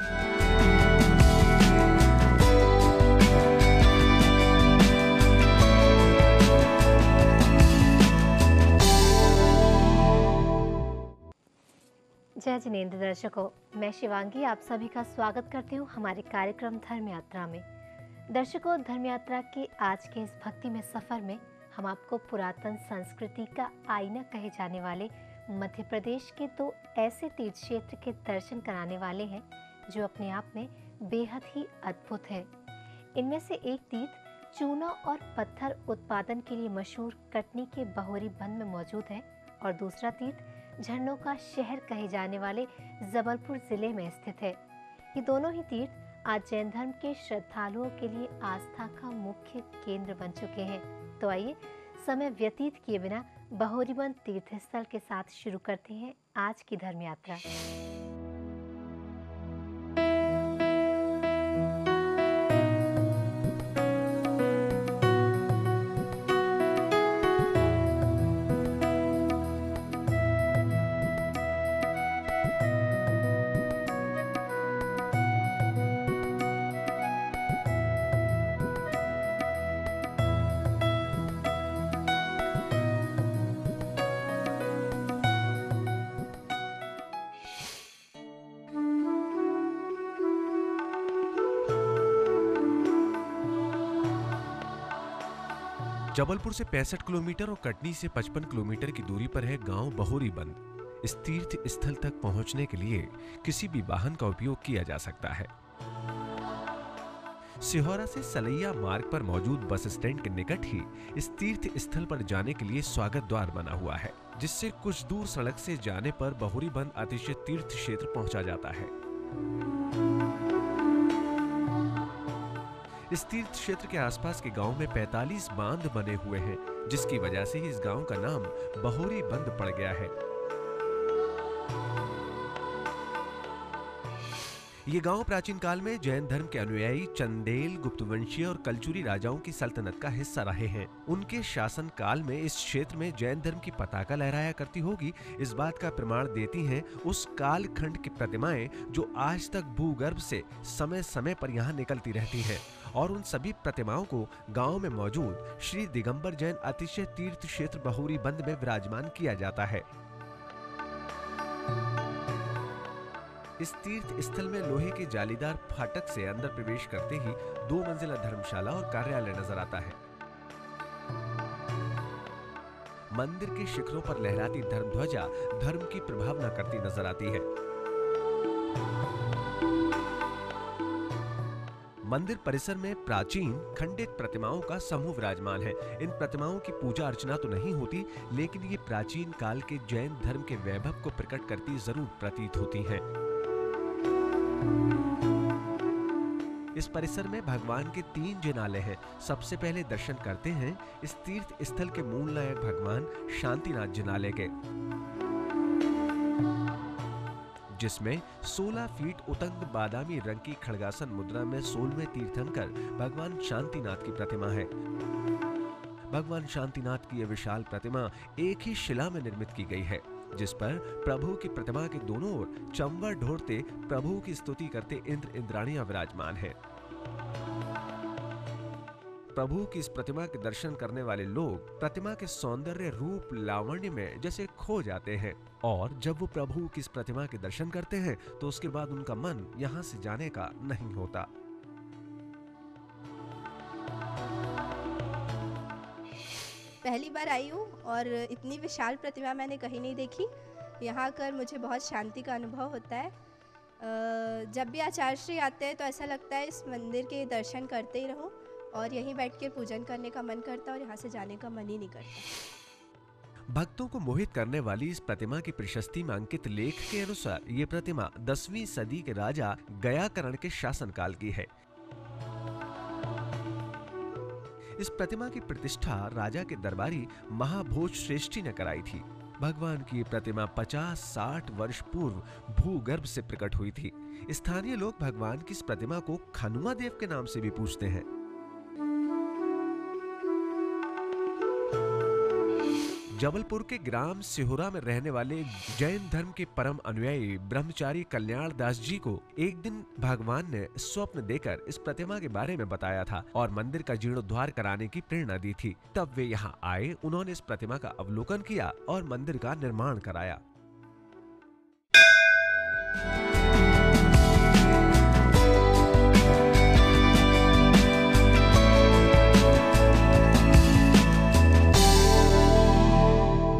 जय जिनेंद्र दर्शकों, मैं शिवांगी आप सभी का स्वागत करती हूँ हमारे कार्यक्रम धर्म यात्रा में। दर्शकों, धर्म यात्रा के आज के इस भक्तिमय सफर में हम आपको पुरातन संस्कृति का आईना कहे जाने वाले मध्य प्रदेश के दो ऐसे तीर्थ क्षेत्र के दर्शन कराने वाले हैं जो अपने आप में बेहद ही अद्भुत है। इनमें से एक तीर्थ चूना और पत्थर उत्पादन के लिए मशहूर कटनी के बहोरी बंद में मौजूद है और दूसरा तीर्थ झरनों का शहर कहे जाने वाले जबलपुर जिले में स्थित है। ये दोनों ही तीर्थ आज जैन धर्म के श्रद्धालुओं के लिए आस्था का मुख्य केंद्र बन चुके हैं। तो आइए समय व्यतीत किए बिना बहोरीबंद तीर्थ स्थल के साथ शुरू करते हैं आज की धर्म यात्रा। जबलपुर से 65 किलोमीटर और कटनी से 55 किलोमीटर की दूरी पर है गांव बहोरीबंद। इस तीर्थ स्थल तक पहुंचने के लिए किसी भी वाहन का उपयोग किया जा सकता है। सिहोरा से सलैया मार्ग पर मौजूद बस स्टैंड के निकट ही इस तीर्थ स्थल पर जाने के लिए स्वागत द्वार बना हुआ है, जिससे कुछ दूर सड़क से जाने पर बहोरीबंद अतिशय तीर्थ क्षेत्र पहुंचा जाता है। इस तीर्थ क्षेत्र के आसपास के गांव में 45 बांध बने हुए हैं, जिसकी वजह से इस गांव का नाम बहोरीबंद पड़ गया है। ये गांव प्राचीन काल में जैन धर्म के अनुयायी चंदेल, गुप्तवंशीय और कलचुरी राजाओं की सल्तनत का हिस्सा रहे हैं। उनके शासन काल में इस क्षेत्र में जैन धर्म की पताका लहराया करती होगी, इस बात का प्रमाण देती हैं उस कालखंड की प्रतिमाएं जो आज तक भूगर्भ से समय समय पर यहाँ निकलती रहती हैं। और उन सभी प्रतिमाओं को गांव में मौजूद श्री दिगंबर जैन अतिशय तीर्थ क्षेत्र बहोरीबंद में विराजमान किया जाता है। इस तीर्थ स्थल में लोहे के जालीदार फाटक से अंदर प्रवेश करते ही 2 मंजिला धर्मशाला और कार्यालय नजर आता है। मंदिर के शिखरों पर लहराती धर्म ध्वजा धर्म की प्रभावना करती नजर आती है। मंदिर परिसर में प्राचीन खंडित प्रतिमाओं का समूह विराजमान है। इन प्रतिमाओं की पूजा अर्चना तो नहीं होती, लेकिन ये प्राचीन काल के जैन धर्म के वैभव को प्रकट करती जरूर प्रतीत होती हैं। इस परिसर में भगवान के 3 जिनालय हैं। सबसे पहले दर्शन करते हैं इस तीर्थ स्थल के मूल नायक भगवान शांतिनाथ जिनालय के, जिसमें 16 फीट उतंग बादामी रंग की खड़गासन मुद्रा में 16वें तीर्थंकर भगवान शांतिनाथ की प्रतिमा है। भगवान शांतिनाथ की यह विशाल प्रतिमा एक ही शिला में निर्मित की गई है, जिस पर प्रभु की प्रतिमा के दोनों ओर चंवर ढोरते प्रभु की स्तुति करते इंद्र इंद्राणियां विराजमान है। प्रभु की इस प्रतिमा के दर्शन करने वाले लोग प्रतिमा के सौंदर्य रूप लावण्य में जैसे खो जाते हैं, और जब वो प्रभु की इस प्रतिमा के दर्शन करते हैं तो उसके बाद उनका मन यहाँ से जाने का नहीं होता। पहली बार आई हूँ और इतनी विशाल प्रतिमा मैंने कहीं नहीं देखी। यहाँ आकर मुझे बहुत शांति का अनुभव होता है। जब भी आचार्य श्री आते हैं तो ऐसा लगता है इस मंदिर के दर्शन करते ही रहूं और यहीं बैठ कर पूजन करने का मन करता है और यहाँ से जाने का मन ही नहीं करता। भक्तों को मोहित करने वाली इस प्रतिमा की प्रशस्ति में अंकित लेख के अनुसार ये प्रतिमा 10वीं सदी के राजा गयाकर्ण के शासनकाल की है। इस प्रतिमा की प्रतिष्ठा राजा के दरबारी महाभोज श्रेष्ठी ने कराई थी। भगवान की प्रतिमा 50-60 वर्ष पूर्व भूगर्भ से प्रकट हुई थी। स्थानीय लोग भगवान की इस प्रतिमा को खनुआ देव के नाम से भी पूछते हैं। जबलपुर के ग्राम सिहुरा में रहने वाले जैन धर्म के परम अनुयायी ब्रह्मचारी कल्याण दास जी को एक दिन भगवान ने स्वप्न देकर इस प्रतिमा के बारे में बताया था और मंदिर का जीर्णोद्धार कराने की प्रेरणा दी थी। तब वे यहाँ आए, उन्होंने इस प्रतिमा का अवलोकन किया और मंदिर का निर्माण कराया।